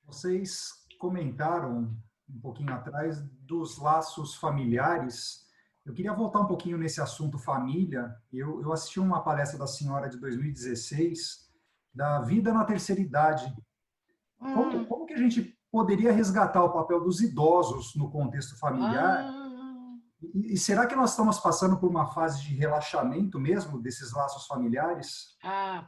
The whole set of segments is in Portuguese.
Vocês comentaram um pouquinho atrás dos laços familiares. Eu queria voltar um pouquinho nesse assunto família. Eu assisti uma palestra da senhora de 2016, da vida na terceira idade. Hum, Como que a gente poderia resgatar o papel dos idosos no contexto familiar? ah, E será que nós estamos passando por uma fase de relaxamento mesmo desses laços familiares?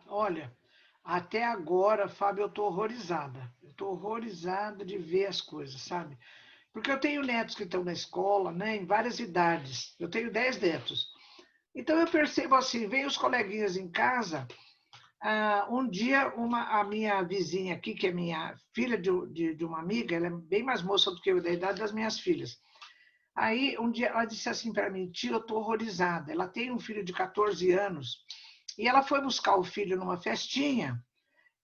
olha, até agora, Fábio, eu estou horrorizada. Eu estou horrorizada de ver as coisas, sabe? Porque eu tenho netos que estão na escola, né, em várias idades. Eu tenho 10 netos. Então eu percebo assim, vem os coleguinhas em casa. Um dia, a minha vizinha aqui, que é minha filha de uma amiga, ela é bem mais moça do que eu, da idade das minhas filhas. Aí, um dia, ela disse assim para mim, tia, eu estou horrorizada. Ela tem um filho de 14 anos e ela foi buscar o filho numa festinha.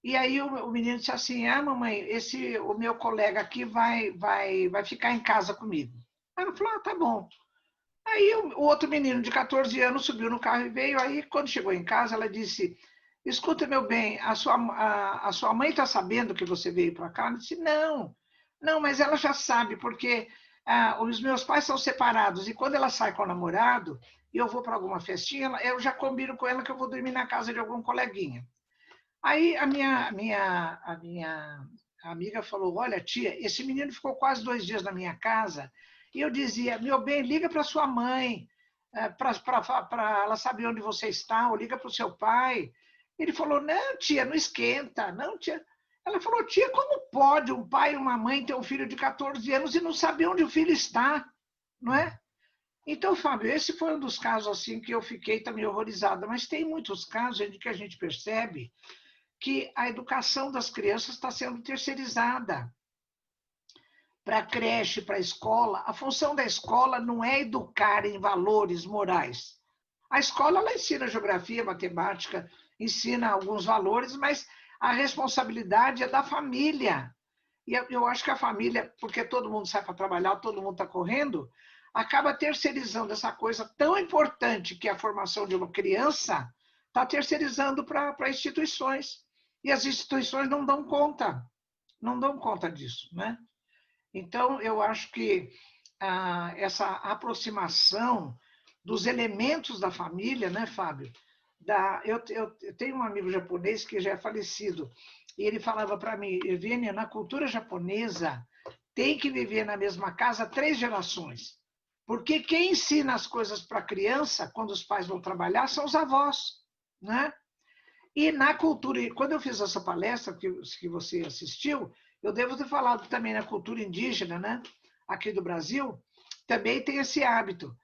E aí o menino disse assim, mamãe, o meu colega aqui vai ficar em casa comigo. Aí ela falou, tá bom. Aí o outro menino de 14 anos subiu no carro e veio. Aí, quando chegou em casa, ela disse, escuta, meu bem, a sua mãe está sabendo que você veio para cá? Ela disse, não, não, mas ela já sabe, porque os meus pais são separados, e quando ela sai com o namorado, e eu vou para alguma festinha, eu já combino com ela que eu vou dormir na casa de algum coleguinha. Aí a minha amiga falou, olha, tia, esse menino ficou quase 2 dias na minha casa, e eu dizia, meu bem, liga para sua mãe, para ela saber onde você está, ou liga para o seu pai. Ele falou, não, tia, não esquenta, não, tia. Ela falou, tia, como pode um pai e uma mãe ter um filho de 14 anos e não saber onde o filho está, não é? Então, Fábio, esse foi um dos casos assim que eu fiquei também horrorizada, mas tem muitos casos em que a gente percebe que a educação das crianças está sendo terceirizada para a creche, para a escola. A função da escola não é educar em valores morais. A escola ela ensina geografia, matemática, ensina alguns valores, mas a responsabilidade é da família. E eu acho que a família, porque todo mundo sai para trabalhar, todo mundo está correndo, acaba terceirizando essa coisa tão importante que é a formação de uma criança, está terceirizando para instituições. E as instituições não dão conta disso, né? Então, eu acho que essa aproximação dos elementos da família, né, Fábio? Eu tenho um amigo japonês que já é falecido, e ele falava para mim, Evênia, na cultura japonesa, tem que viver na mesma casa 3 gerações. Porque quem ensina as coisas para a criança, quando os pais vão trabalhar, são os avós, né? E na cultura, quando eu fiz essa palestra que você assistiu, eu devo ter falado também na cultura indígena, né? Aqui do Brasil, também tem esse hábito.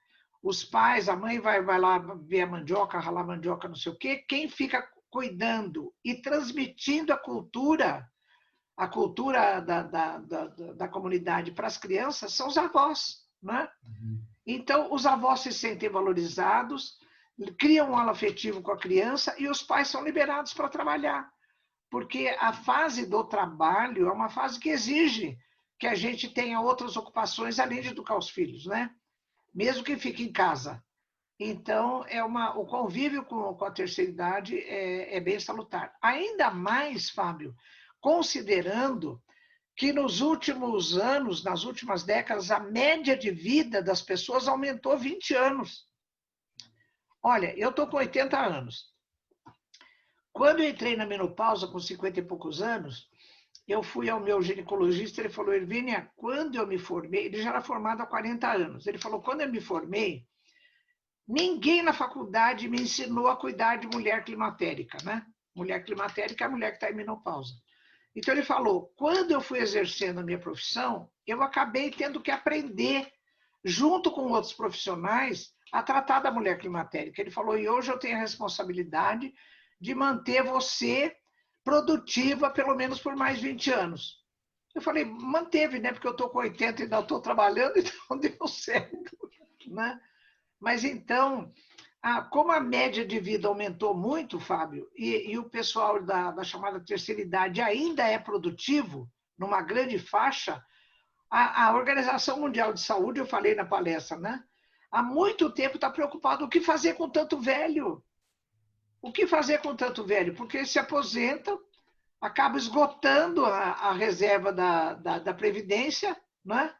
Os pais, a mãe vai lá ver a mandioca, ralar a mandioca, não sei o quê. Quem fica cuidando e transmitindo a cultura da comunidade para as crianças são os avós, né? Uhum. Então, os avós se sentem valorizados, criam um elo afetivo com a criança e os pais são liberados para trabalhar. Porque a fase do trabalho é uma fase que exige que a gente tenha outras ocupações além de educar os filhos, né? Mesmo que fique em casa. Então, o convívio com a terceira idade é bem salutar. Ainda mais, Fábio, considerando que nos últimos anos, nas últimas décadas, a média de vida das pessoas aumentou 20 anos. Olha, eu estou com 80 anos. Quando eu entrei na menopausa, com 50 e poucos anos, eu fui ao meu ginecologista, ele falou, Ervínia, quando eu me formei, ele já era formado há 40 anos, ele falou, quando eu me formei, ninguém na faculdade me ensinou a cuidar de mulher climatérica, né? Mulher climatérica é a mulher que está em menopausa. Então ele falou, quando eu fui exercendo a minha profissão, eu acabei tendo que aprender, junto com outros profissionais, a tratar da mulher climatérica. Ele falou, e hoje eu tenho a responsabilidade de manter você produtiva pelo menos por mais 20 anos. Eu falei, manteve, né? Porque eu estou com 80 e ainda estou trabalhando, então deu certo, né? Mas então, como a média de vida aumentou muito, Fábio, e o pessoal da chamada terceira idade ainda é produtivo, numa grande faixa, a Organização Mundial de Saúde, eu falei na palestra, né? Há muito tempo está preocupado o que fazer com tanto velho. O que fazer com tanto velho? Porque eles se aposentam, acaba esgotando a reserva da Previdência, né?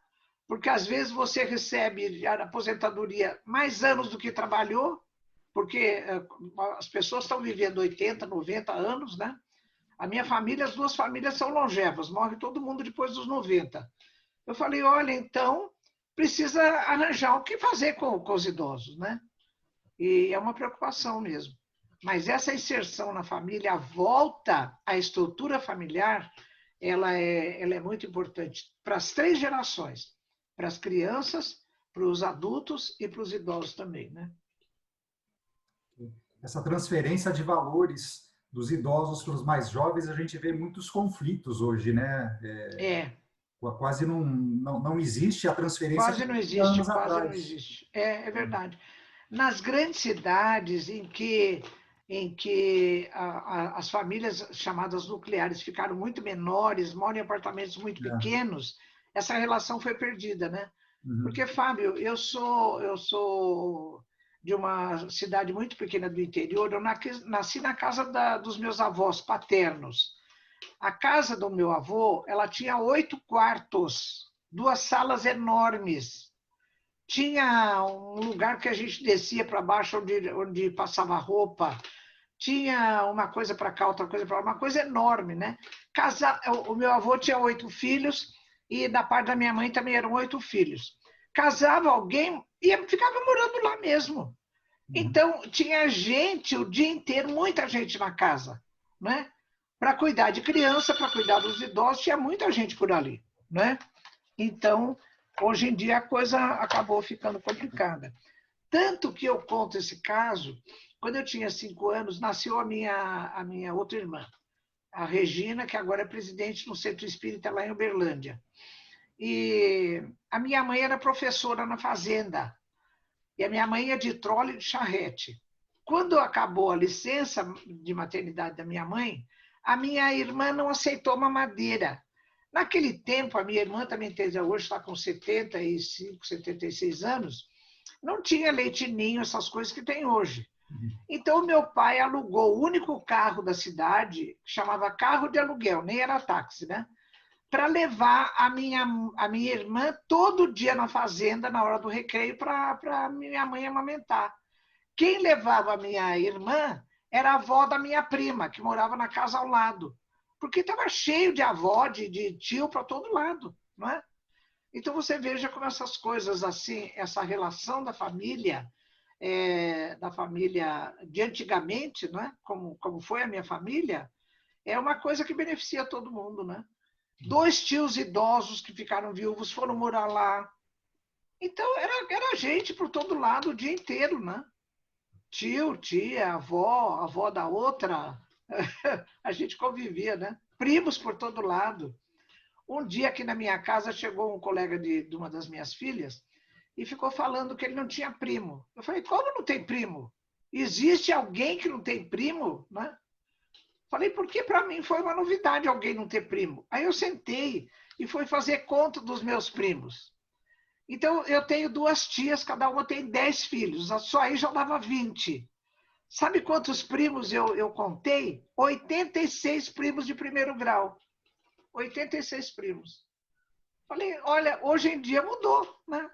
Porque às vezes você recebe a aposentadoria mais anos do que trabalhou, porque as pessoas estão vivendo 80, 90 anos, né? A minha família, as duas famílias são longevas, morre todo mundo depois dos 90. Eu falei, olha, então precisa arranjar o que fazer com os idosos, né? E é uma preocupação mesmo. Mas essa inserção na família, a volta à estrutura familiar, ela é muito importante para as três gerações, para as crianças, para os adultos e para os idosos também, né? Essa transferência de valores dos idosos para os mais jovens, a gente vê muitos conflitos hoje, né? É, Quase não existe a transferência quase como não tinha existe, anos quase não atrás. existe. É verdade. Nas grandes cidades em que as famílias chamadas nucleares ficaram muito menores, moram em apartamentos muito É. pequenos, essa relação foi perdida, né? Uhum. Porque, Fábio, eu sou de uma cidade muito pequena do interior, eu nasci na casa dos meus avós paternos. A casa do meu avô, ela tinha 8 quartos, 2 salas enormes, tinha um lugar que a gente descia para baixo onde passava roupa, tinha uma coisa para cá, outra coisa para lá, uma coisa enorme, né? O meu avô tinha 8 filhos e da parte da minha mãe também eram 8 filhos. Casava alguém e ficava morando lá mesmo. Uhum. Então, tinha gente o dia inteiro, muita gente na casa, né? Para cuidar de criança, para cuidar dos idosos, tinha muita gente por ali, né? Então, hoje em dia a coisa acabou ficando complicada. Tanto que eu conto esse caso, quando eu tinha 5 anos, nasceu a minha outra irmã, a Regina, que agora é presidente no Centro Espírita lá em Uberlândia. E a minha mãe era professora na fazenda, e a minha mãe ia de trole de charrete. Quando acabou a licença de maternidade da minha mãe, a minha irmã não aceitou mamadeira. Naquele tempo, a minha irmã também tem, hoje está com 75, 76 anos, não tinha leite ninho, essas coisas que tem hoje. Uhum. Então, meu pai alugou o único carro da cidade, que chamava carro de aluguel, nem era táxi, né? Para levar a minha irmã todo dia na fazenda, na hora do recreio, para minha mãe amamentar. Quem levava a minha irmã era a avó da minha prima, que morava na casa ao lado. Porque estava cheio de avó, de tio para todo lado, não é? Então você veja como essas coisas assim, essa relação da família de antigamente, né? Como foi a minha família, é uma coisa que beneficia todo mundo, né? 2 tios idosos que ficaram viúvos foram morar lá. Então era gente por todo lado o dia inteiro, né? Tio, tia, avó da outra, a gente convivia, né? Primos por todo lado. Um dia aqui na minha casa chegou um colega de uma das minhas filhas e ficou falando que ele não tinha primo. Eu falei, como não tem primo? Existe alguém que não tem primo? Né? Falei, porque para mim foi uma novidade alguém não ter primo. Aí eu sentei e fui fazer conta dos meus primos. Então, eu tenho 2 tias, cada uma tem 10 filhos, só aí já dava 20. Sabe quantos primos eu contei? 86 primos de primeiro grau. 86 primos. Falei, olha, hoje em dia mudou, né?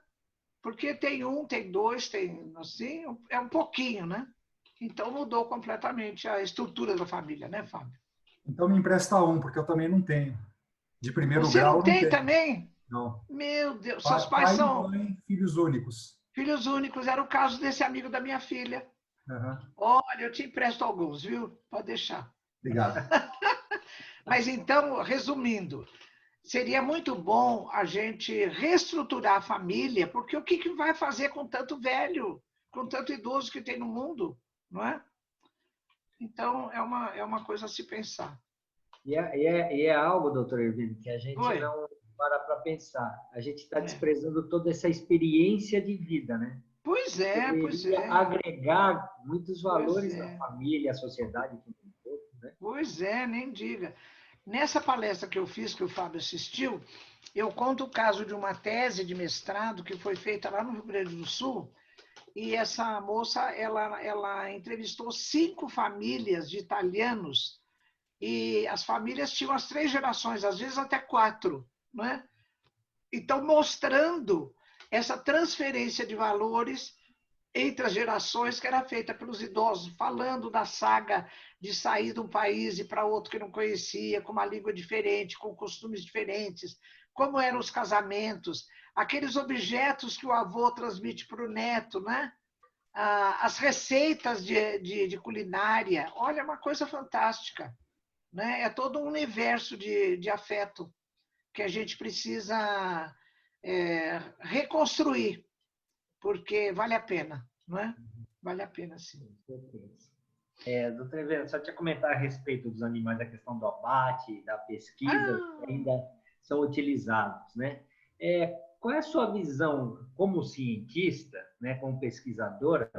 Porque tem um, tem dois, tem assim, é um pouquinho, né? Então mudou completamente a estrutura da família, né, Fábio? Então me empresta um, porque eu também não tenho. De primeiro Você grau não não tem tenho. também? Não. Meu Deus, seus Pai, pais pai e são mãe, filhos únicos. filhos únicos. Era o caso desse amigo da minha filha. Uhum. Olha, eu te empresto alguns, viu? Pode deixar. Obrigado. Mas então, resumindo, seria muito bom a gente reestruturar a família, porque o que vai fazer com tanto velho, com tanto idoso que tem no mundo, não é? Então, é uma coisa a se pensar. E é algo, doutor Ervino, que a gente Oi? não para pensar. A gente está É. desprezando toda essa experiência de vida, né? Pois é, pois Poderia é, agregar muitos pois valores na é, família, à sociedade como um todo, né? pois é, nem diga. Nessa palestra que eu fiz, que o Fábio assistiu, eu conto o caso de uma tese de mestrado que foi feita lá no Rio Grande do Sul, e essa moça, ela entrevistou 5 famílias de italianos e as famílias tinham as 3 gerações, às vezes até 4, não é? Então, mostrando essa transferência de valores entre as gerações que era feita pelos idosos, falando da saga de sair de um país e para outro que não conhecia, com uma língua diferente, com costumes diferentes, como eram os casamentos, aqueles objetos que o avô transmite para o neto, né? As receitas de culinária. Olha, é uma coisa fantástica, né? É todo um universo de afeto que a gente precisa reconstruir, porque vale a pena, não é? Vale a pena, sim. Com certeza. Doutora Helena, só tinha comentar a respeito dos animais, a questão do abate, da pesquisa, que ainda são utilizados, né? Qual é a sua visão como cientista, né, como pesquisadora?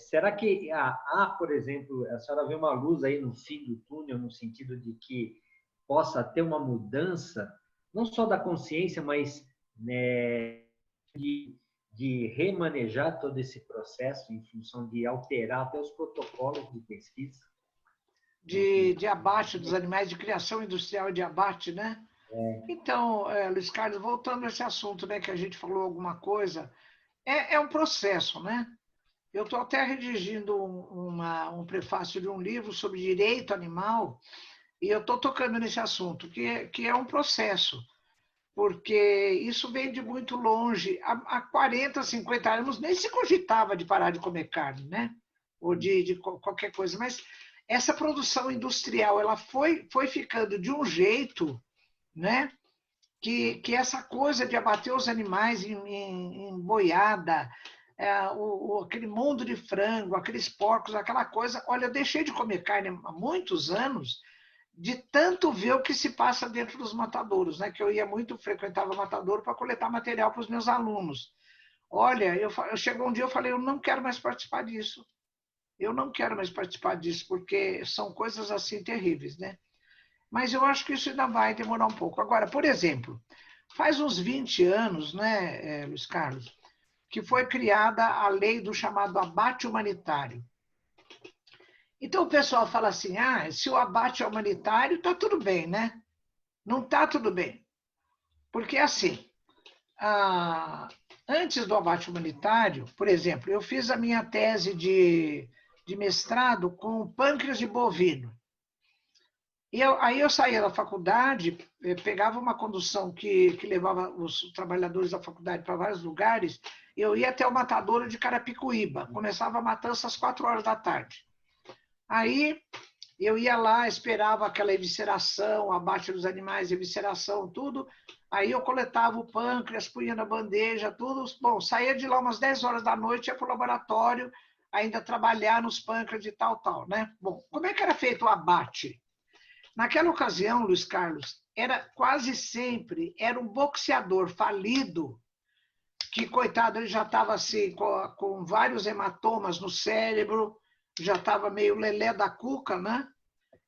Será que há, por exemplo, a senhora vê uma luz aí no fim do túnel, no sentido de que possa ter uma mudança, não só da consciência, mas, né, de remanejar todo esse processo em função de alterar até os protocolos de pesquisa? De abate dos animais, de criação industrial e de abate, né? Então, Luiz Carlos, voltando a esse assunto, né, que a gente falou alguma coisa, é um processo, né? Eu estou até redigindo um prefácio de um livro sobre direito animal e eu estou tocando nesse assunto, que é um processo, porque isso vem de muito longe. Há 40, 50 anos nem se cogitava de parar de comer carne, né? Ou de qualquer coisa, mas essa produção industrial ela foi ficando de um jeito, né? Que essa coisa de abater os animais em boiada, aquele mundo de frango, aqueles porcos, aquela coisa. Olha, eu deixei de comer carne há muitos anos, de tanto ver o que se passa dentro dos matadouros, né? Que eu ia muito, frequentava matadouro para coletar material para os meus alunos. Olha, eu chegou um dia eu falei, eu não quero mais participar disso. Eu não quero mais participar disso, porque são coisas assim terríveis, né? Mas eu acho que isso ainda vai demorar um pouco. Agora, por exemplo, faz uns 20 anos, né, Luiz Carlos, que foi criada a lei do chamado abate humanitário. Então o pessoal fala assim, se o abate é humanitário, está tudo bem, né? Não está tudo bem. Porque assim, antes do abate humanitário, por exemplo, eu fiz a minha tese de mestrado com pâncreas de bovino. E aí eu saía da faculdade, pegava uma condução que levava os trabalhadores da faculdade para vários lugares, e eu ia até o matadouro de Carapicuíba. Começava a matança às 4 horas da tarde. Aí eu ia lá, esperava aquela evisceração, abate dos animais, evisceração, tudo. Aí eu coletava o pâncreas, punha na bandeja, tudo. Bom, saía de lá umas 10 horas da noite, ia para o laboratório, ainda trabalhar nos pâncreas e tal, né? Bom, como é que era feito o abate? Naquela ocasião, Luiz Carlos, era quase sempre era um boxeador falido, que, coitado, ele já estava assim, com vários hematomas no cérebro, já estava meio lelé da cuca, né?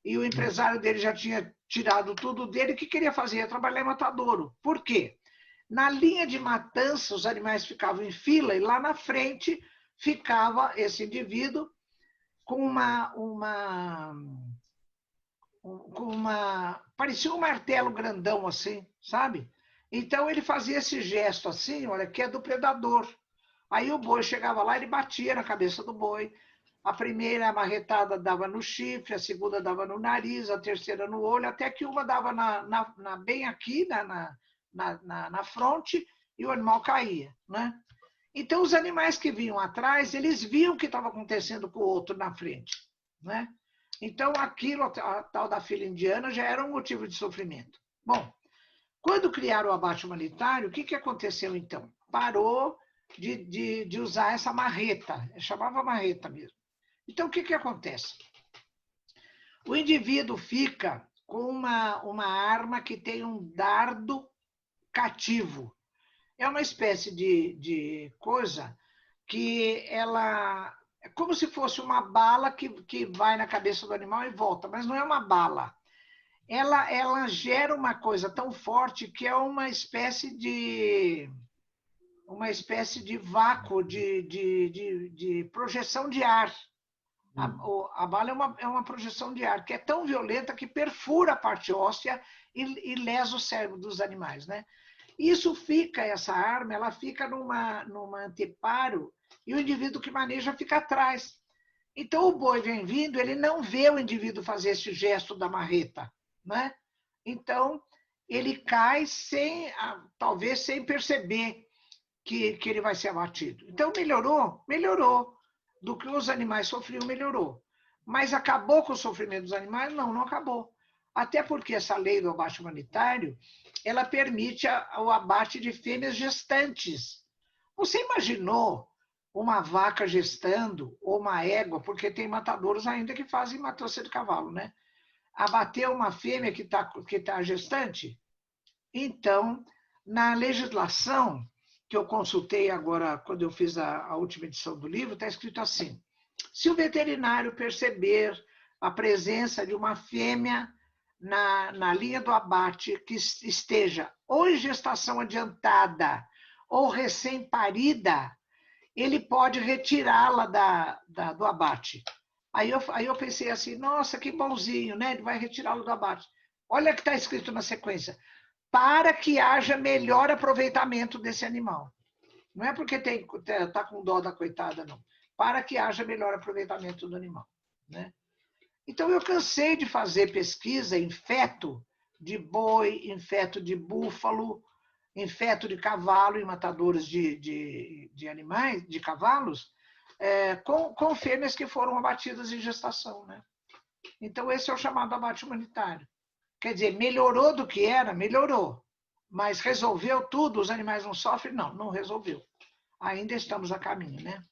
E o empresário dele já tinha tirado tudo dele, o que queria fazer? Ia trabalhar em matadouro. Por quê? Na linha de matança, os animais ficavam em fila e lá na frente ficava esse indivíduo com parecia um martelo grandão assim, sabe? Então ele fazia esse gesto assim, olha, que é do predador. Aí o boi chegava lá, ele batia na cabeça do boi. A primeira marretada dava no chifre, a segunda dava no nariz, a terceira no olho, até que uma dava bem aqui, na fronte, e o animal caía, né? Então os animais que vinham atrás, eles viam o que estava acontecendo com o outro na frente, né? Então, aquilo, a tal da fila indiana, já era um motivo de sofrimento. Bom, quando criaram o abate humanitário, o que aconteceu então? Parou de usar essa marreta, chamava marreta mesmo. Então, o que acontece? O indivíduo fica com uma arma que tem um dardo cativo. É uma espécie de coisa que ela é como se fosse uma bala que vai na cabeça do animal e volta, mas não é uma bala. Ela gera uma coisa tão forte que é uma espécie de vácuo, de projeção de ar. A bala é uma projeção de ar que é tão violenta que perfura a parte óssea e lesa o cérebro dos animais, né? Essa arma, ela fica numa anteparo e o indivíduo que maneja fica atrás. Então, o boi vem vindo, ele não vê o indivíduo fazer esse gesto da marreta, né? Então, ele cai talvez sem perceber que ele vai ser abatido. Então, melhorou? Melhorou. Do que os animais sofriam, melhorou. Mas acabou com o sofrimento dos animais? Não, não acabou. Até porque essa lei do abate humanitário, ela permite o abate de fêmeas gestantes. Você imaginou uma vaca gestando, ou uma égua, porque tem matadouros ainda que fazem matança de cavalo, né? Abater uma fêmea que tá gestante? Então, na legislação que eu consultei agora, quando eu fiz a última edição do livro, está escrito assim: se o veterinário perceber a presença de uma fêmea na linha do abate que esteja ou em gestação adiantada ou recém-parida, ele pode retirá-la do abate. Aí eu pensei assim, nossa, que bonzinho, né? Ele vai retirá-la do abate. Olha o que está escrito na sequência: para que haja melhor aproveitamento desse animal. Não é porque está com dó da coitada, não. Para que haja melhor aproveitamento do animal, né? Então, eu cansei de fazer pesquisa em feto de boi, em feto de búfalo, em feto de cavalo, em matadores de animais, de cavalos, com fêmeas que foram abatidas em gestação, né? Então, esse é o chamado abate humanitário. Quer dizer, melhorou do que era? Melhorou. Mas resolveu tudo? Os animais não sofrem? Não, não resolveu. Ainda estamos a caminho, né?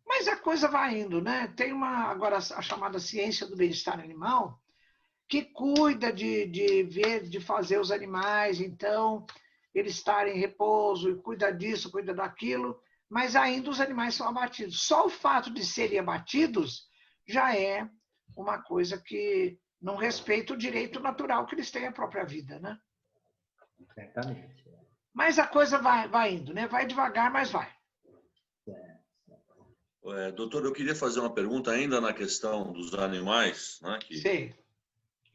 Mas a coisa vai indo, né? Tem agora a chamada ciência do bem-estar animal, que cuida de fazer os animais, então, eles estarem em repouso, e cuida disso, cuida daquilo, mas ainda os animais são abatidos. Só o fato de serem abatidos já é uma coisa que não respeita o direito natural que eles têm à própria vida, né? Certamente. Mas a coisa vai indo, né? Vai devagar, mas vai. Doutor, eu queria fazer uma pergunta ainda na questão dos animais, né, que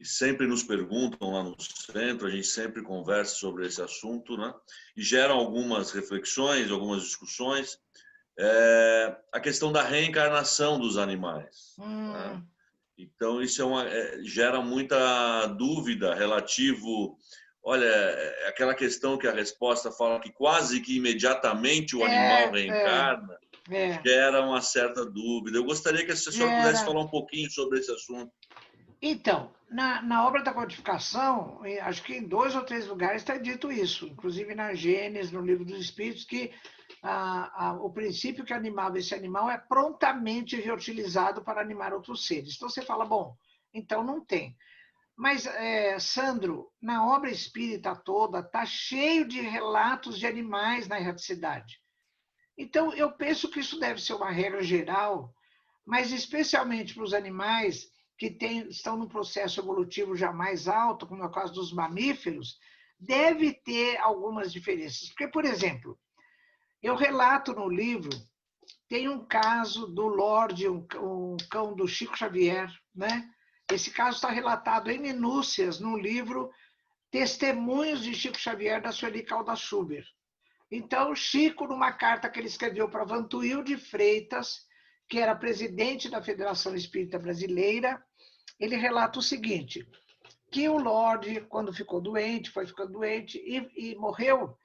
sempre nos perguntam lá no centro, a gente sempre conversa sobre esse assunto, né, e geram algumas reflexões, algumas discussões. A questão da reencarnação dos animais. Né? Então, isso gera muita dúvida relativo. Olha, aquela questão que a resposta fala que quase que imediatamente o animal reencarna. Gera uma certa dúvida. Eu gostaria que a senhora pudesse falar um pouquinho sobre esse assunto. Então, na obra da codificação, acho que em 2 ou 3 lugares está dito isso, inclusive na Gênesis, no Livro dos Espíritos, que o princípio que animava esse animal é prontamente reutilizado para animar outros seres. Então você fala, bom, então não tem. Mas, Sandro, na obra espírita toda, está cheio de relatos de animais na erraticidade. Então, eu penso que isso deve ser uma regra geral, mas especialmente para os animais que estão num processo evolutivo já mais alto, como é o caso dos mamíferos, deve ter algumas diferenças. Porque, por exemplo, eu relato no livro, tem um caso do Lorde, um cão do Chico Xavier, né? Esse caso está relatado em minúcias no livro Testemunhos de Chico Xavier, da Sueli Caldas Schubert. Então, Chico, numa carta que ele escreveu para Vantuil de Freitas, que era presidente da Federação Espírita Brasileira, ele relata o seguinte, que o Lorde, quando ficou doente, foi ficando doente e morreu,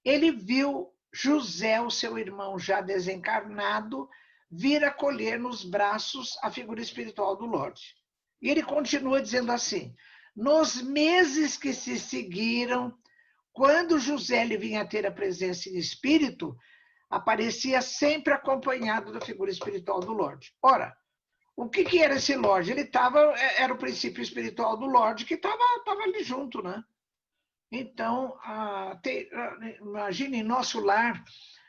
ele viu José, o seu irmão já desencarnado, vir acolher nos braços a figura espiritual do Lorde. E ele continua dizendo assim, nos meses que se seguiram, quando José lhe vinha ter a presença em espírito, aparecia sempre acompanhado da figura espiritual do Lorde. Ora, o que era esse Lorde? Era o princípio espiritual do Lorde que estava ali junto, né? Então, imagine, em nosso lar,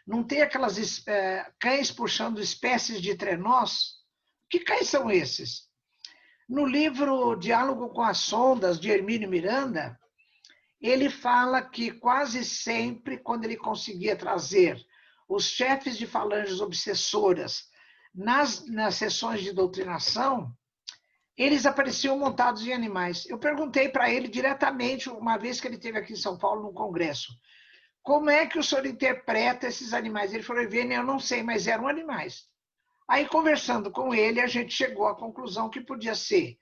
não tem aquelas cães puxando espécies de trenós? Que cães são esses? No livro Diálogo com as Sondas, de Hermínio Miranda, ele fala que quase sempre, quando ele conseguia trazer os chefes de falanges obsessoras nas sessões de doutrinação, eles apareciam montados em animais. Eu perguntei para ele diretamente, uma vez que ele esteve aqui em São Paulo, num congresso, como é que o senhor interpreta esses animais? Ele falou, Ivênia, eu não sei, mas eram animais. Aí, conversando com ele, a gente chegou à conclusão que podia ser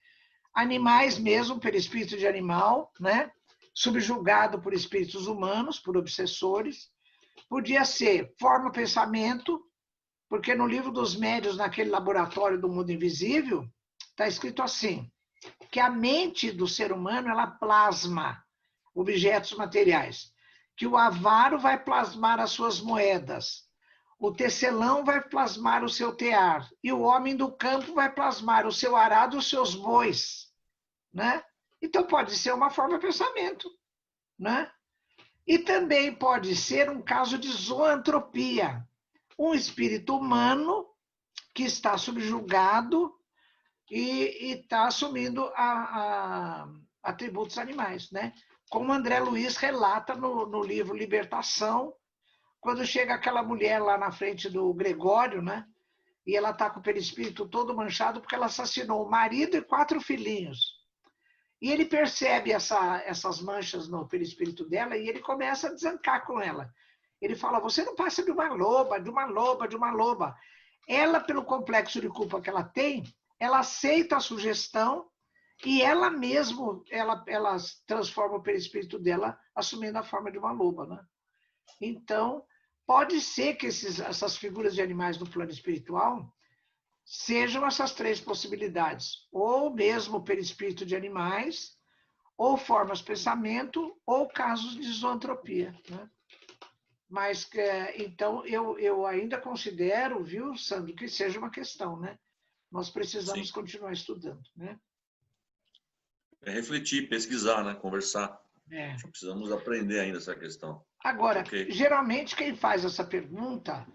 animais mesmo, perispírito de animal, né? Subjugado por espíritos humanos, por obsessores. Podia ser forma pensamento, porque no livro dos médiuns, naquele laboratório do mundo invisível, está escrito assim, que a mente do ser humano, ela plasma objetos materiais, que o avaro vai plasmar as suas moedas, o tecelão vai plasmar o seu tear, e o homem do campo vai plasmar o seu arado e os seus bois, né? Então pode ser uma forma de pensamento, né? E também pode ser um caso de zoantropia, um espírito humano que está subjugado e está assumindo atributos animais, né? Como André Luiz relata no livro Libertação, quando chega aquela mulher lá na frente do Gregório, né? E ela está com o perispírito todo manchado porque ela assassinou o marido e 4 filhinhos. E ele percebe essas manchas no perispírito dela e ele começa a desancar com ela. Ele fala, você não passa de uma loba, de uma loba, de uma loba. Ela, pelo complexo de culpa que ela tem, ela aceita a sugestão e ela mesmo, ela transforma o perispírito dela assumindo a forma de uma loba, né? Então, pode ser que essas figuras de animais no plano espiritual sejam essas 3 possibilidades, ou mesmo o perispírito de animais, ou formas de pensamento, ou casos de zoantropia, né? Mas, então, eu ainda considero, viu, Sandro, que seja uma questão, né? Nós precisamos continuar estudando, né? Refletir, pesquisar, né? Conversar. Precisamos aprender ainda essa questão. Agora, geralmente quem faz essa pergunta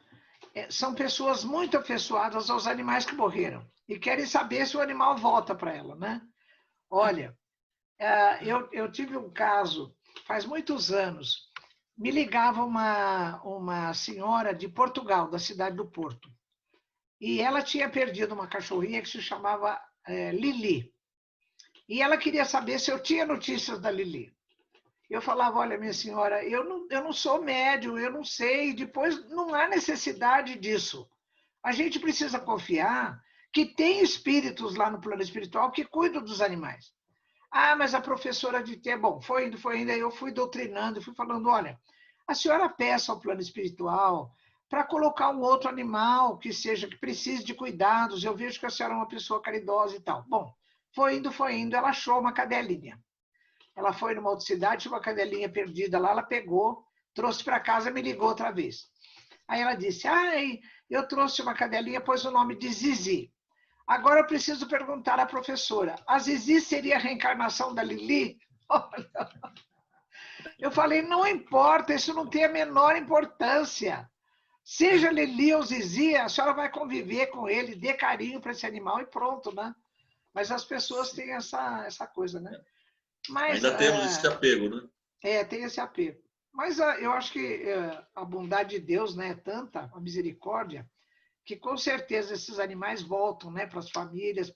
são pessoas muito afeiçoadas aos animais que morreram e querem saber se o animal volta para ela, né? Olha, eu tive um caso, faz muitos anos, me ligava uma senhora de Portugal, da cidade do Porto, e ela tinha perdido uma cachorrinha que se chamava Lili. E ela queria saber se eu tinha notícias da Lili. Eu falava, olha, minha senhora, eu não sou médium, eu não sei, depois não há necessidade disso. A gente precisa confiar que tem espíritos lá no plano espiritual que cuidam dos animais. Ah, mas a professora de ter... Bom, foi indo, aí eu fui doutrinando, fui falando, olha, a senhora peça ao plano espiritual para colocar um outro animal que precise de cuidados, eu vejo que a senhora é uma pessoa caridosa e tal. Bom, foi indo, ela achou uma cadelinha. Ela foi numa outra cidade, tinha uma cadelinha perdida lá, ela pegou, trouxe para casa e me ligou outra vez. Aí ela disse, eu trouxe uma cadelinha, pôs o nome de Zizi. Agora eu preciso perguntar à professora, a Zizi seria a reencarnação da Lili? Eu falei, não importa, isso não tem a menor importância. Seja Lili ou Zizi, a senhora vai conviver com ele, dê carinho para esse animal e pronto, né? Mas as pessoas têm essa coisa, né? Mas, ainda temos esse apego, né? Tem esse apego. Mas eu acho que a bondade de Deus, né, é tanta, a misericórdia, que com certeza esses animais voltam, né, para as famílias,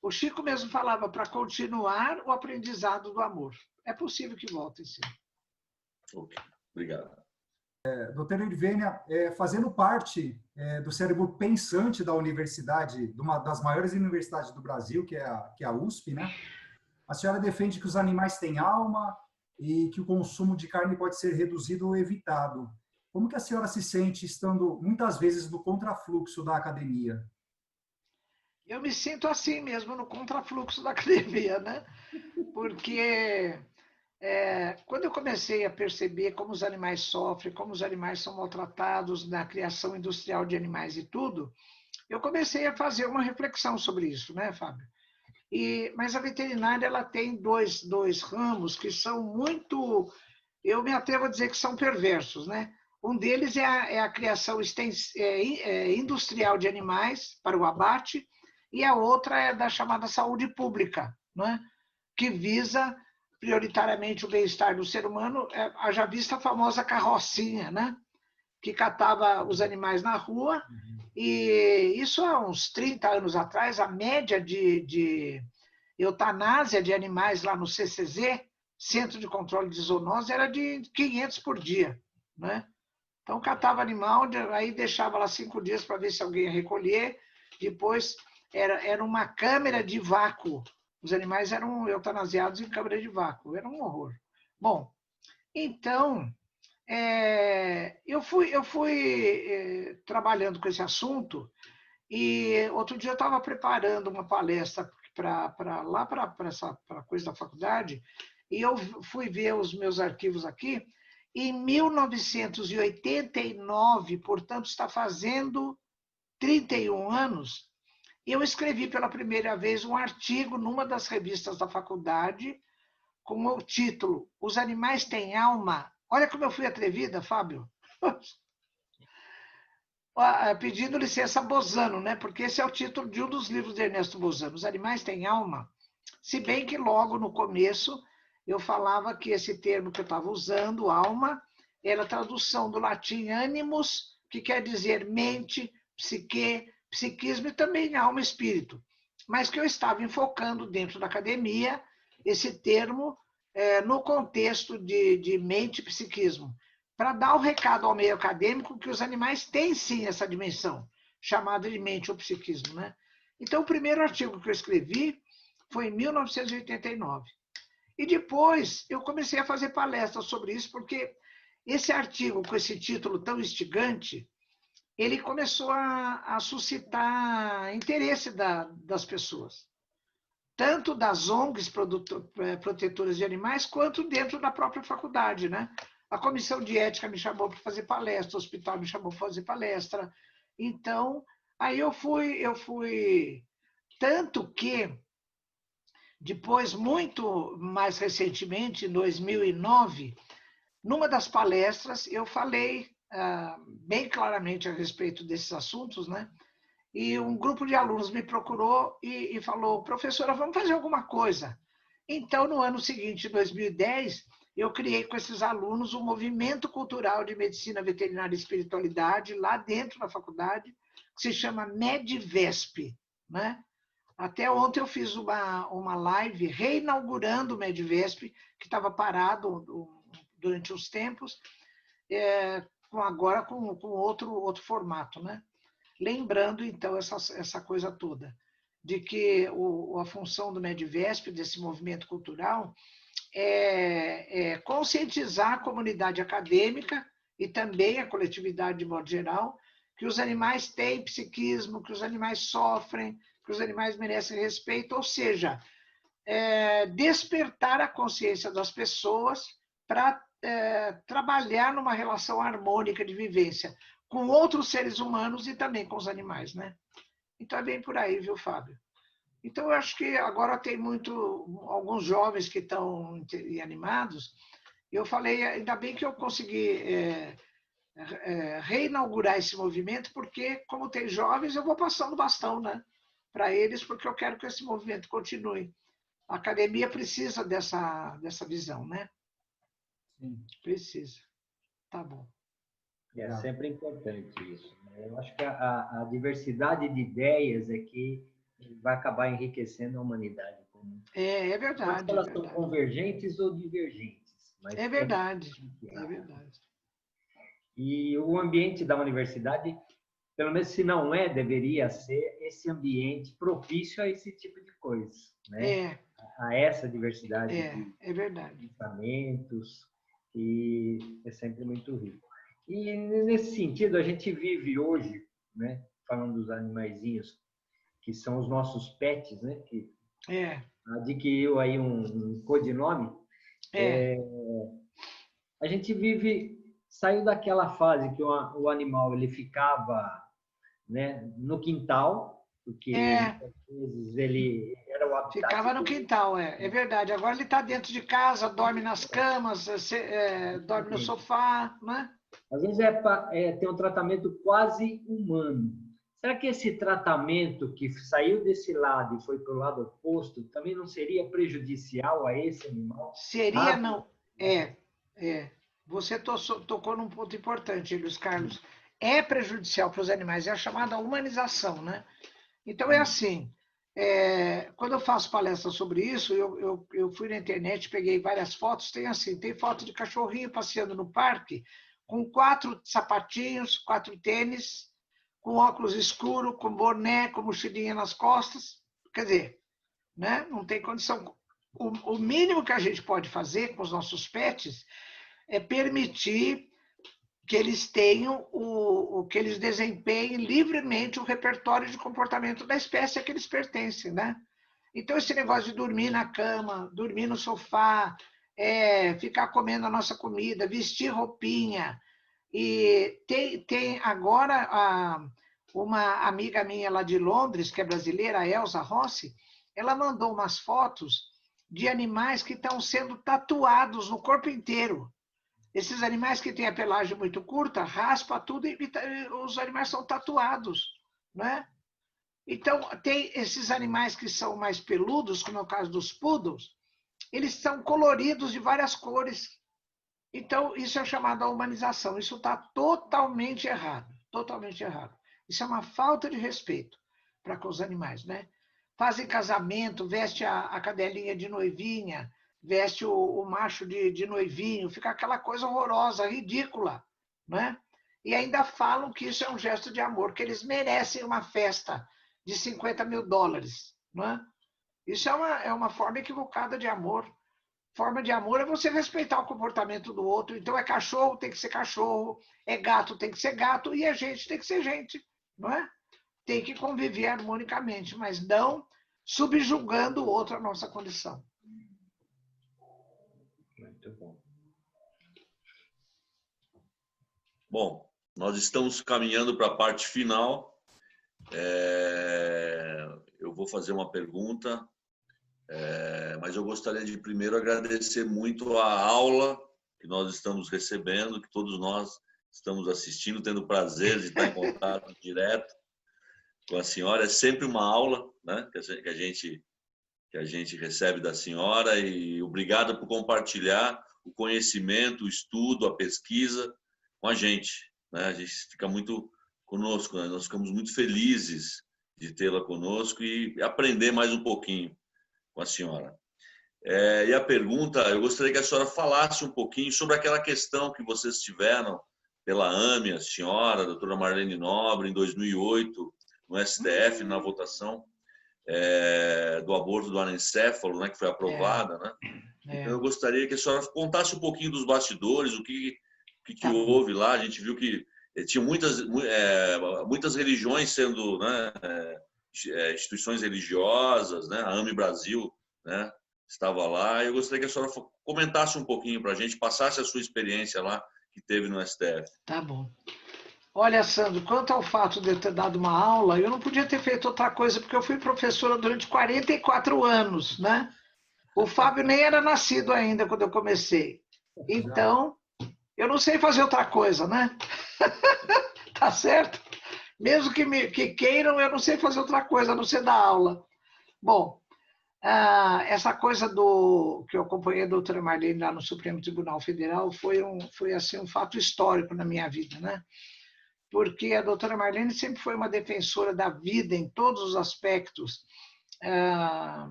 o Chico mesmo falava, para continuar o aprendizado do amor. É possível que voltem, sim. Ok, obrigado. Doutora Ivênia, fazendo parte do cérebro pensante da universidade, de uma das maiores universidades do Brasil, que é a USP, né? A senhora defende que os animais têm alma e que o consumo de carne pode ser reduzido ou evitado. Como que a senhora se sente estando, muitas vezes, no contrafluxo da academia? Eu me sinto assim mesmo, no contrafluxo da academia, né? Porque quando eu comecei a perceber como os animais sofrem, como os animais são maltratados na criação industrial de animais e tudo, eu comecei a fazer uma reflexão sobre isso, né, Fábio? Mas a veterinária ela tem dois ramos que são muito, eu me atrevo a dizer que são perversos, né? Um deles é a criação industrial de animais para o abate, e a outra é da chamada saúde pública, né? Que visa prioritariamente o bem-estar do ser humano. Haja vista a famosa carrocinha, né? Que catava os animais na rua E isso há uns 30 anos atrás, a média de eutanásia de animais lá no CCZ, Centro de Controle de Zoonose, era de 500 por dia, né? Então, catava animal, aí deixava lá 5 dias para ver se alguém ia recolher. Depois, era uma câmera de vácuo. Os animais eram eutanasiados em câmera de vácuo. Era um horror. Bom, então, eu fui trabalhando com esse assunto e outro dia eu estava preparando uma palestra para a coisa da faculdade e eu fui ver os meus arquivos aqui. Em 1989, portanto, está fazendo 31 anos, eu escrevi pela primeira vez um artigo numa das revistas da faculdade com o título Os Animais Têm Alma. Olha como eu fui atrevida, Fábio. Pedindo licença a Bozano, né? Porque esse é o título de um dos livros de Ernesto Bozano, Os Animais Têm Alma. Se bem que logo no começo eu falava que esse termo que eu estava usando, alma, era a tradução do latim animus, que quer dizer mente, psique, psiquismo e também alma e espírito. Mas que eu estava enfocando dentro da academia esse termo no contexto de mente e psiquismo, para dar o recado ao meio acadêmico que os animais têm sim essa dimensão, chamada de mente ou psiquismo, né? Então, o primeiro artigo que eu escrevi foi em 1989. E depois eu comecei a fazer palestras sobre isso, porque esse artigo, com esse título tão instigante, ele começou a suscitar interesse das pessoas, tanto das ONGs protetoras de animais, quanto dentro da própria faculdade, né? A comissão de ética me chamou para fazer palestra, o hospital me chamou para fazer palestra. Então, aí eu fui tanto que depois, muito mais recentemente, em 2009, numa das palestras, eu falei bem claramente a respeito desses assuntos, né? E um grupo de alunos me procurou e falou, professora, vamos fazer alguma coisa. Então, no ano seguinte, em 2010, eu criei com esses alunos um movimento cultural de medicina veterinária e espiritualidade lá dentro da faculdade, que se chama Medvesp, né? Até ontem eu fiz uma live reinaugurando o Medvesp, que estava parado durante uns tempos, agora com outro formato, né? Lembrando, então, essa coisa toda, de que a função do Medvesp, desse movimento cultural, é conscientizar a comunidade acadêmica e também a coletividade de modo geral, que os animais têm psiquismo, que os animais sofrem, que os animais merecem respeito, ou seja, despertar a consciência das pessoas para trabalhar numa relação harmônica de vivência com outros seres humanos e também com os animais, né? Então é bem por aí, viu, Fábio? Então eu acho que agora tem alguns jovens que estão animados. Eu falei, ainda bem que eu consegui reinaugurar esse movimento, porque como tem jovens, eu vou passando bastão, né, para eles, porque eu quero que esse movimento continue. A academia precisa dessa visão, né? Sim. Precisa. Tá bom. É sempre importante isso, né? Eu acho que a diversidade de ideias é que vai acabar enriquecendo a humanidade. É verdade. Mas elas são convergentes ou divergentes. Mas é verdade. É verdade. E o ambiente da universidade, pelo menos se não deveria ser esse ambiente propício a esse tipo de coisa, né? A essa diversidade de pensamentos, que é sempre muito rico. E nesse sentido, a gente vive hoje, né, falando dos animaizinhos, que são os nossos pets, né, que adquiriu aí um codinome. A gente saiu daquela fase que o animal ele ficava, né, no quintal, porque às vezes ele era o habitat. Ficava no quintal, é verdade. Agora ele está dentro de casa, dorme nas camas, dorme no sofá, né? Às vezes tem um tratamento quase humano. Será que esse tratamento que saiu desse lado e foi para o lado oposto também não seria prejudicial a esse animal? Seria, não. Você tocou num ponto importante, Luiz Carlos. é prejudicial para os animais, é a chamada humanização, né? Então, é assim, quando eu faço palestra sobre isso, eu fui na internet, peguei várias fotos, tem foto de cachorrinho passeando no parque, com 4 sapatinhos, 4 tênis, com óculos escuros, com boné, com mochilinha nas costas, quer dizer, né? Não tem condição. O mínimo que a gente pode fazer com os nossos pets é permitir que eles tenham que eles desempenhem livremente o repertório de comportamento da espécie a que eles pertencem, né? Então, esse negócio de dormir na cama, dormir no sofá, ficar comendo a nossa comida, vestir roupinha. E tem agora uma amiga minha lá de Londres, que é brasileira, a Elsa Rossi, ela mandou umas fotos de animais que estão sendo tatuados no corpo inteiro. Esses animais que têm a pelagem muito curta, raspa tudo e os animais são tatuados, né? Então, tem esses animais que são mais peludos, como é o caso dos poodles, eles são coloridos de várias cores. Então, isso é chamado de humanização. Isso está totalmente errado, totalmente errado. Isso é uma falta de respeito para com os animais, né? Fazem casamento, veste a cadelinha de noivinha, veste o macho de noivinho, fica aquela coisa horrorosa, ridícula, né? E ainda falam que isso é um gesto de amor, que eles merecem uma festa de $50 mil, né? Isso é uma forma equivocada de amor. Forma de amor é você respeitar o comportamento do outro. Então, é cachorro, tem que ser cachorro, é gato, tem que ser gato, e é gente, tem que ser gente, não é? Tem que conviver harmonicamente, mas não subjugando o outro à nossa condição. Muito bom. Bom, nós estamos caminhando para a parte final. Eu vou fazer uma pergunta, mas eu gostaria de primeiro agradecer muito a aula que nós estamos recebendo, que todos nós estamos assistindo, tendo o prazer de estar em contato direto com a senhora. É sempre uma aula, né, que a gente recebe da senhora, e obrigado por compartilhar o conhecimento, o estudo, a pesquisa com a gente, né? A gente fica muito conosco, né? Nós ficamos muito felizes de tê-la conosco e aprender mais um pouquinho com a senhora. E a pergunta, eu gostaria que a senhora falasse um pouquinho sobre aquela questão que vocês tiveram pela AME, a senhora, a doutora Marlene Nobre, em 2008, no STF, na votação do aborto do anencéfalo, né, que foi aprovada, né? Então, eu gostaria que a senhora contasse um pouquinho dos bastidores, o que houve lá. A gente viu que tinha muitas religiões sendo, né, instituições religiosas, né? A AME Brasil, né, estava lá. Eu gostaria que a senhora comentasse um pouquinho para a gente, passasse a sua experiência lá que teve no STF. Tá bom. Olha, Sandro, quanto ao fato de eu ter dado uma aula, eu não podia ter feito outra coisa, porque eu fui professora durante 44 anos, né? O Fábio nem era nascido ainda quando eu comecei. Então, eu não sei fazer outra coisa, né? Tá certo? Mesmo que queiram, eu não sei fazer outra coisa, a não ser dar aula. Bom, essa coisa que eu acompanhei a doutora Marlene lá no Supremo Tribunal Federal foi assim, um fato histórico na minha vida, né? Porque a doutora Marlene sempre foi uma defensora da vida em todos os aspectos,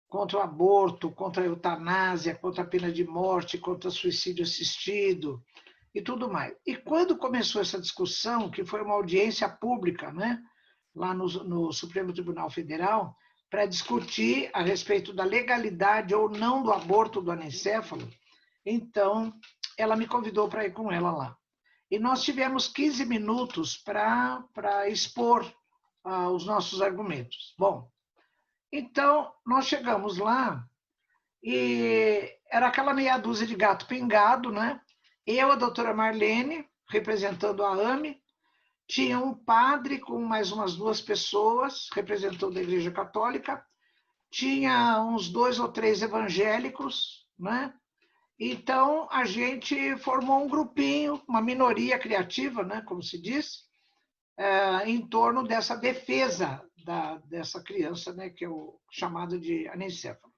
contra o aborto, contra a eutanásia, contra a pena de morte, contra o suicídio assistido e tudo mais. E quando começou essa discussão, que foi uma audiência pública, né, lá no Supremo Tribunal Federal, para discutir a respeito da legalidade ou não do aborto do anencéfalo, então ela me convidou para ir com ela lá. E nós tivemos 15 minutos para expor os nossos argumentos. Bom, então nós chegamos lá e era aquela meia dúzia de gato pingado, né? Eu, a doutora Marlene, representando a AME, tinha um padre com mais umas 2 pessoas, representando a Igreja Católica, tinha uns 2 ou 3 evangélicos, né? Então, a gente formou um grupinho, uma minoria criativa, né, como se diz, em torno dessa defesa dessa criança, né, que é o chamado de anencéfalo.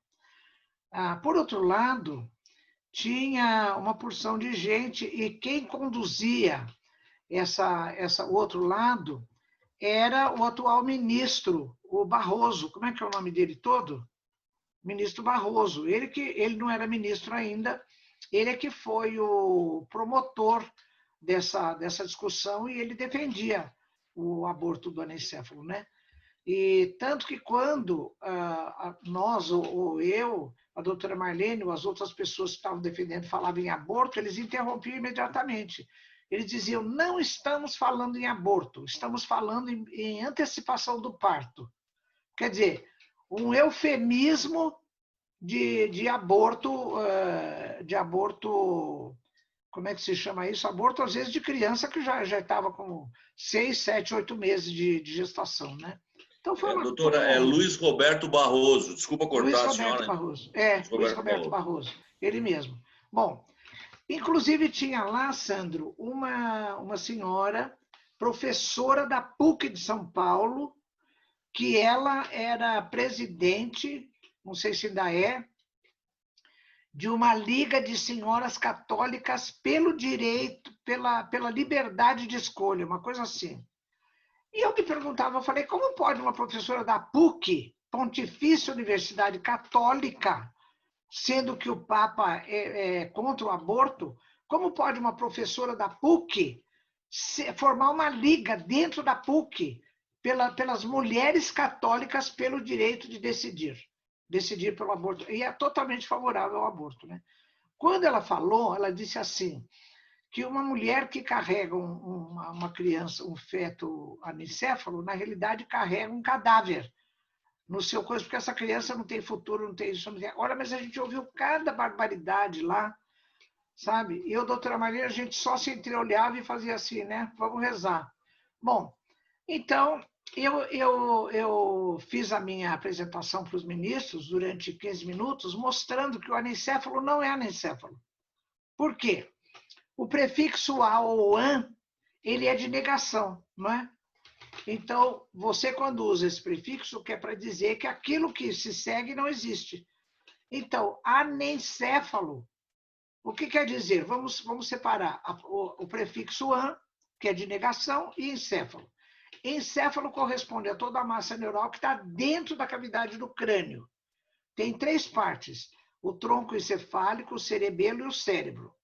Por outro lado, tinha uma porção de gente, e quem conduzia o outro lado, era o atual ministro, o Barroso. Como é que é o nome dele todo? Ministro Barroso. Ele não era ministro ainda, ele é que foi o promotor dessa discussão e ele defendia o aborto do anencéfalo, né? E tanto que quando nós, ou eu, a doutora Marlene, ou as outras pessoas que estavam defendendo falavam em aborto, eles interrompiam imediatamente. Eles diziam, não estamos falando em aborto, estamos falando em antecipação do parto. Quer dizer, um eufemismo de aborto, como é que se chama isso? Aborto, às vezes, de criança que já estava com 6, 7, 8 meses de gestação, né? Então, foi doutora, é Luiz Roberto Barroso. Desculpa cortar a senhora. Barroso. Luiz Roberto Barroso. Ele mesmo. Bom, inclusive tinha lá, Sandro, uma senhora, professora da PUC de São Paulo, que ela era presidente, não sei se ainda é, de uma liga de senhoras católicas pelo direito, pela liberdade de escolha, uma coisa assim. E eu me perguntava, eu falei, como pode uma professora da PUC, Pontifícia Universidade Católica, sendo que o Papa é contra o aborto, como pode uma professora da PUC formar uma liga dentro da PUC pelas mulheres católicas pelo direito de decidir pelo aborto, e é totalmente favorável ao aborto, né? Quando ela falou, ela disse assim, que uma mulher que carrega uma criança, um feto anencéfalo, na realidade carrega um cadáver no seu corpo, porque essa criança não tem futuro, não tem isso, não tem... Olha, mas a gente ouviu cada barbaridade lá, sabe? E eu, doutora Maria, a gente só se entreolhava e fazia assim, né? Vamos rezar. Bom, então, eu fiz a minha apresentação para os ministros durante 15 minutos, mostrando que o anencéfalo não é anencéfalo. Por quê? O prefixo a ou an, ele é de negação, não é? Então, você quando usa esse prefixo, quer para dizer que aquilo que se segue não existe. Então, anencéfalo, o que quer dizer? Vamos separar o prefixo an, que é de negação, e encéfalo. Encéfalo corresponde a toda a massa neural que está dentro da cavidade do crânio. Tem 3 partes, o tronco encefálico, o cerebelo e o cérebro.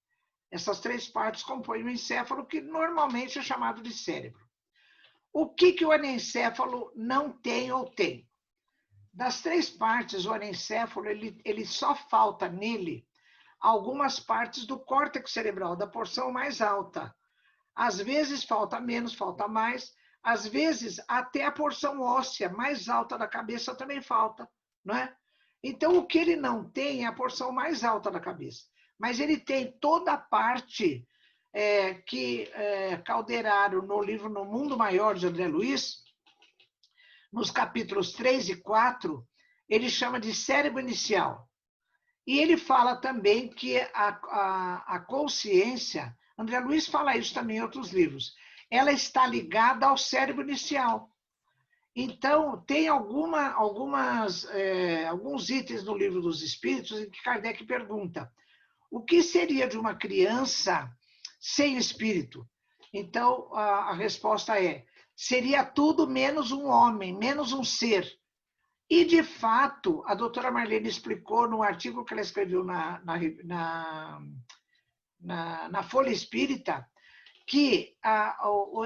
Essas 3 partes compõem o encéfalo, que normalmente é chamado de cérebro. O que o anencéfalo não tem ou tem? Das 3 partes, o anencéfalo, ele só falta nele algumas partes do córtex cerebral, da porção mais alta. Às vezes falta menos, falta mais. Às vezes, até a porção óssea mais alta da cabeça também falta, não é? Então, o que ele não tem é a porção mais alta da cabeça. Mas ele tem toda a parte que Calderaro, no livro No Mundo Maior, de André Luiz, nos capítulos 3 e 4, ele chama de cérebro inicial. E ele fala também que a consciência, André Luiz fala isso também em outros livros, ela está ligada ao cérebro inicial. Então, tem alguns itens no Livro dos Espíritos em que Kardec pergunta o que seria de uma criança sem espírito? Então, a resposta é, seria tudo menos um homem, menos um ser. E, de fato, a doutora Marlene explicou no artigo que ela escreveu na Folha Espírita, que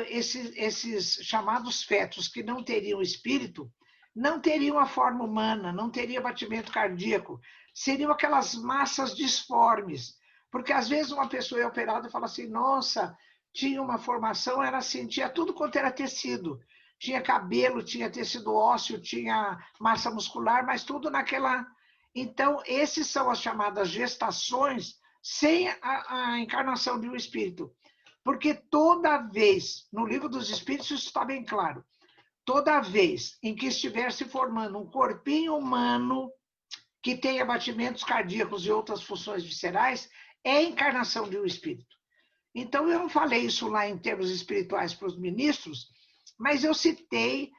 esses chamados fetos que não teriam espírito, não teriam a forma humana, não teria batimento cardíaco, seriam aquelas massas disformes. Porque, às vezes, uma pessoa é operada e fala assim, nossa, tinha uma formação, era assim, tinha tudo quanto era tecido. Tinha cabelo, tinha tecido ósseo, tinha massa muscular, mas tudo naquela... Então, esses são as chamadas gestações sem a encarnação de um espírito. Porque toda vez, no Livro dos Espíritos isso está bem claro, toda vez em que estiver se formando um corpinho humano que tenha batimentos cardíacos e outras funções viscerais, é a encarnação de um espírito. Então, eu não falei isso lá em termos espirituais para os ministros, mas eu citei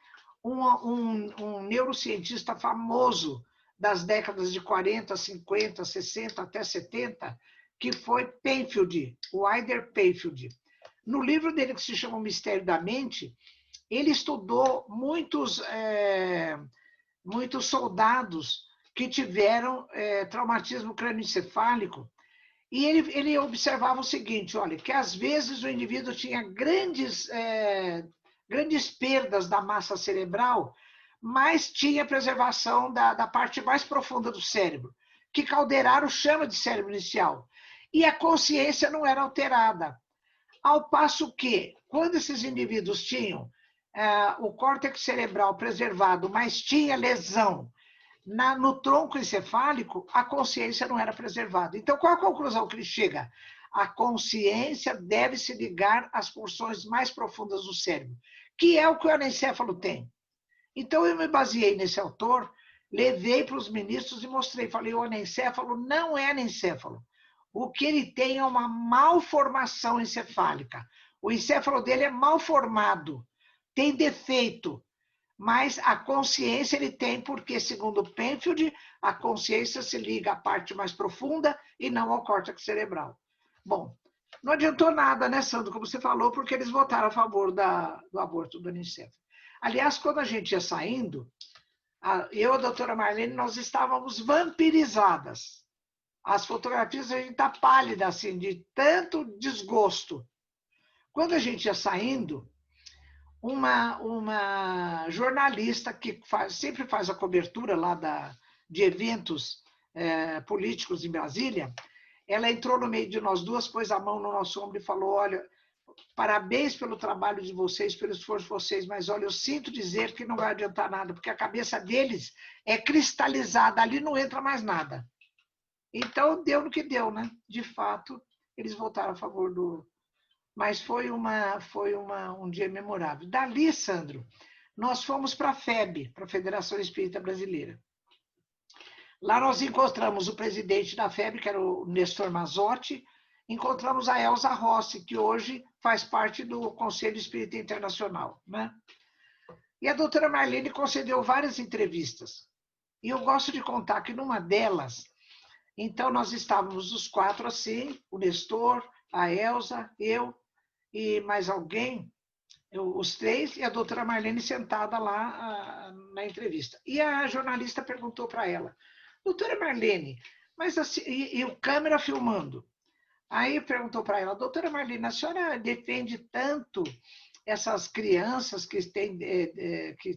um neurocientista famoso das décadas de 40, 50, 60 até 70, que foi Penfield, Wider Penfield. No livro dele, que se chama O Mistério da Mente, ele estudou muitos soldados que tiveram traumatismo crânioencefálico, e ele observava o seguinte, olha, que às vezes o indivíduo tinha grandes perdas da massa cerebral, mas tinha preservação da parte mais profunda do cérebro, que Calderaro chama de cérebro inicial. E a consciência não era alterada. Ao passo que, quando esses indivíduos tinham o córtex cerebral preservado, mas tinha lesão no tronco encefálico, a consciência não era preservada. Então, qual a conclusão que ele chega? A consciência deve se ligar às porções mais profundas do cérebro, que é o que o anencéfalo tem. Então, eu me baseei nesse autor, levei para os ministros e mostrei, falei, o anencéfalo não é anencéfalo. O que ele tem é uma malformação encefálica. O encéfalo dele é mal formado, tem defeito, mas a consciência ele tem porque, segundo Penfield, a consciência se liga à parte mais profunda e não ao córtex cerebral. Bom, não adiantou nada, né, Sandro, como você falou, porque eles votaram a favor do aborto do anencéfalo. Aliás, quando a gente ia saindo, eu e a doutora Marlene, nós estávamos vampirizadas. As fotografias, a gente está pálida, assim, de tanto desgosto. Quando a gente ia saindo, uma jornalista que sempre faz a cobertura lá de eventos políticos em Brasília, ela entrou no meio de nós duas, pôs a mão no nosso ombro e falou, olha, parabéns pelo trabalho de vocês, pelo esforço de vocês, mas olha, eu sinto dizer que não vai adiantar nada, porque a cabeça deles é cristalizada, ali não entra mais nada. Então, deu no que deu, né? De fato, eles votaram a favor do... Mas foi um dia memorável. Dali, Sandro, nós fomos para a FEB, para a Federação Espírita Brasileira. Lá nós encontramos o presidente da FEB, que era o Nestor Mazzotti, encontramos a Elza Rossi, que hoje faz parte do Conselho Espírita Internacional, né? E a doutora Marlene concedeu várias entrevistas. E eu gosto de contar que numa delas, então nós estávamos os quatro assim, o Nestor, a Elza, eu e mais alguém, os três, e a doutora Marlene sentada lá na entrevista. E a jornalista perguntou para ela, doutora Marlene, mas assim, e o câmera filmando. Aí perguntou para ela, doutora Marlene, a senhora defende tanto essas crianças que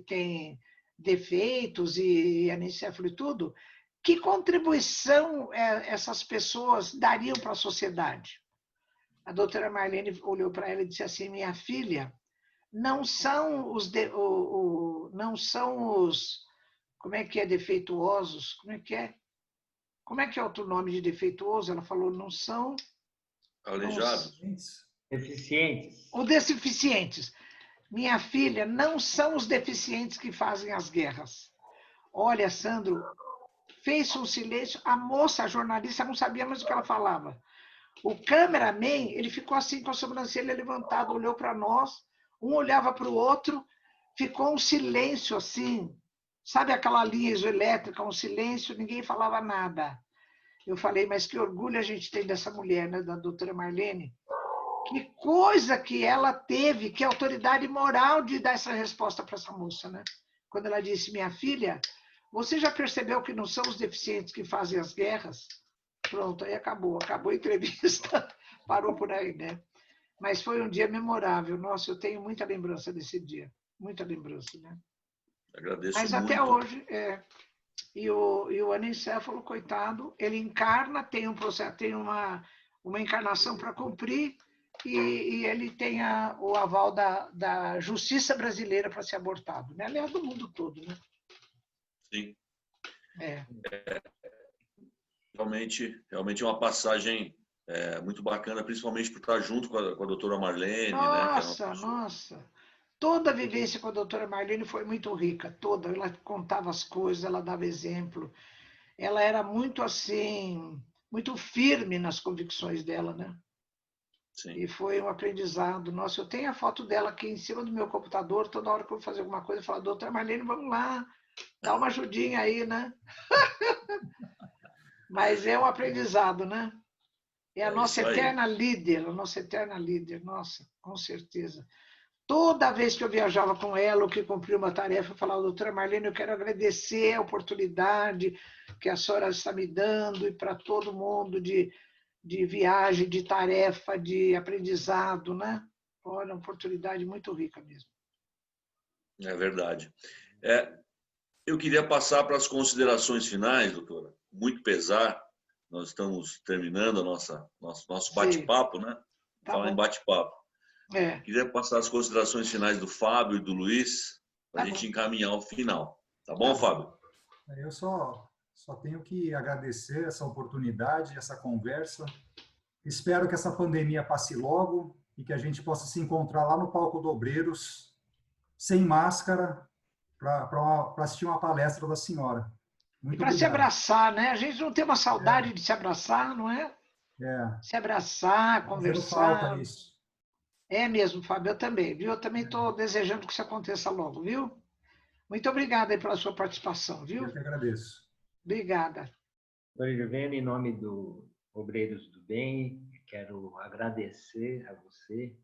têm defeitos e anencéfalo e tudo, que contribuição essas pessoas dariam para a sociedade? A doutora Marlene olhou para ela e disse assim, minha filha, não são os como é que é defeituosos? Como é que é outro nome de defeituoso? Ela falou, não são... Aleijados. Deficientes. Ou deficientes. Minha filha, não são os deficientes que fazem as guerras. Olha, Sandro, fez um silêncio. A moça, a jornalista, não sabia mais o que ela falava. O cameraman, ele ficou assim com a sobrancelha levantada, olhou para nós, um olhava para o outro, ficou um silêncio assim, sabe aquela linha isoelétrica, um silêncio, ninguém falava nada. Eu falei, mas que orgulho a gente tem dessa mulher, né, da doutora Marlene. Que coisa que ela teve, que autoridade moral de dar essa resposta para essa moça, né? Quando ela disse, minha filha, você já percebeu que não são os deficientes que fazem as guerras? Pronto, aí acabou a entrevista, parou por aí, né? Mas foi um dia memorável. Nossa, eu tenho muita lembrança desse dia, muita lembrança, né? Agradeço mas muito. Até hoje, e o anencéfalo, coitado, ele encarna, tem um processo, tem uma encarnação para cumprir, e ele tem o aval da justiça brasileira para ser abortado, né? Aliás, do mundo todo, né? Sim. Realmente é uma passagem muito bacana, principalmente por estar junto com a doutora Marlene. Nossa, né? Nossa! Toda a vivência com a doutora Marlene foi muito rica, toda. Ela contava as coisas, ela dava exemplo. Ela era muito assim, muito firme nas convicções dela, né? Sim. E foi um aprendizado. Nossa, eu tenho a foto dela aqui em cima do meu computador, toda hora que eu vou fazer alguma coisa, eu falo, doutora Marlene, vamos lá, dá uma ajudinha aí, né? Mas é um aprendizado, né? É a nossa eterna líder, nossa, com certeza. Toda vez que eu viajava com ela, ou que cumpria uma tarefa, eu falava, doutora Marlene, eu quero agradecer a oportunidade que a senhora está me dando e para todo mundo de viagem, de tarefa, de aprendizado, né? Olha, uma oportunidade muito rica mesmo. É verdade. Eu queria passar para as considerações finais, doutora. Muito pesar, nós estamos terminando nosso bate-papo, né? Tá Falar bom. em bate-papo. Queria passar as considerações finais do Fábio e do Luiz para a gente encaminhar o final. Tá bom, Fábio? Eu só tenho que agradecer essa oportunidade, essa conversa. Espero que essa pandemia passe logo e que a gente possa se encontrar lá no palco do Obreiros, sem máscara, para assistir uma palestra da senhora. Muito obrigado. Para se abraçar, né? A gente não tem uma saudade de se abraçar, não é? Se abraçar, conversar. Falta isso. É mesmo, Fábio, eu também, viu? Eu também estou desejando que isso aconteça logo, viu? Muito obrigada aí pela sua participação, viu? Eu que agradeço. Obrigada. Doutor Juvena, em nome do Obreiros do Bem, quero agradecer a você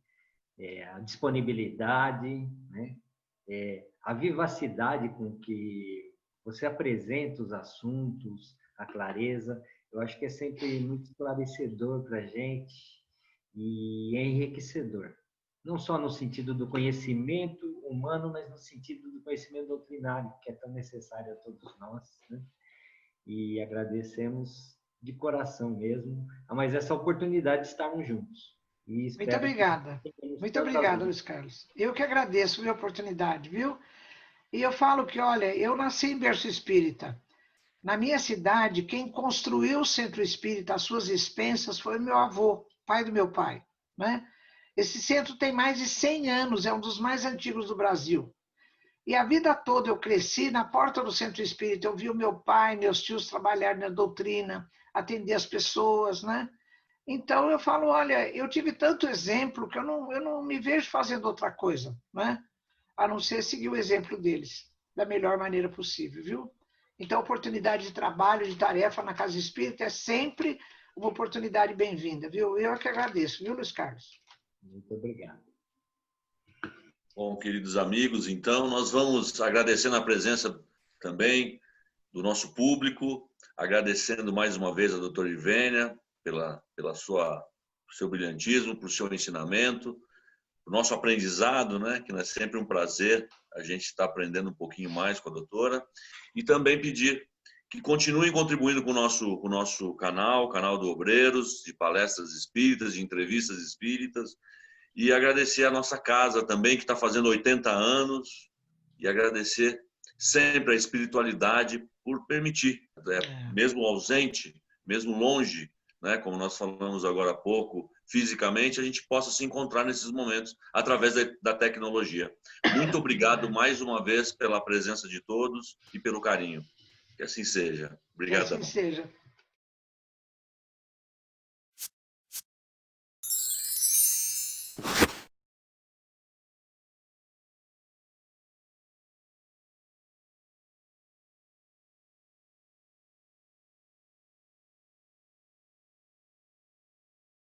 a disponibilidade, né? A vivacidade com que você apresenta os assuntos, a clareza. Eu acho que é sempre muito esclarecedor para a gente e enriquecedor. Não só no sentido do conhecimento humano, mas no sentido do conhecimento doutrinário, que é tão necessário a todos nós, né? E agradecemos de coração mesmo a mais essa oportunidade de estarmos juntos. Muito obrigada. Muito obrigada, Luiz Carlos. Eu que agradeço a oportunidade, viu? E eu falo que, olha, eu nasci em berço espírita. Na minha cidade, quem construiu o centro espírita, as suas expensas, foi o meu avô, pai do meu pai, né? Esse centro tem mais de 100 anos, é um dos mais antigos do Brasil. E a vida toda eu cresci na porta do centro espírita, eu vi o meu pai, meus tios trabalharem na doutrina, atender as pessoas, né? Então eu falo, olha, eu tive tanto exemplo que eu não me vejo fazendo outra coisa, né? A não ser seguir o exemplo deles, da melhor maneira possível, viu? Então, a oportunidade de trabalho, de tarefa na Casa Espírita é sempre uma oportunidade bem-vinda, viu? Eu que agradeço, viu, Luiz Carlos? Muito obrigado. Bom, queridos amigos, então nós vamos agradecendo a presença também do nosso público, agradecendo mais uma vez a doutora Ivênia pelo seu brilhantismo, pelo seu ensinamento, o nosso aprendizado, né, que é sempre um prazer a gente estar aprendendo um pouquinho mais com a doutora, e também pedir que continuem contribuindo com o nosso canal, o canal do Obreiros, de palestras espíritas, de entrevistas espíritas, e agradecer a nossa casa também, que está fazendo 80 anos, e agradecer sempre a espiritualidade por permitir, mesmo ausente, mesmo longe, né, como nós falamos agora há pouco, fisicamente, a gente possa se encontrar nesses momentos através da tecnologia. Muito obrigado mais uma vez pela presença de todos e pelo carinho. Que assim seja. Obrigado. Que assim seja.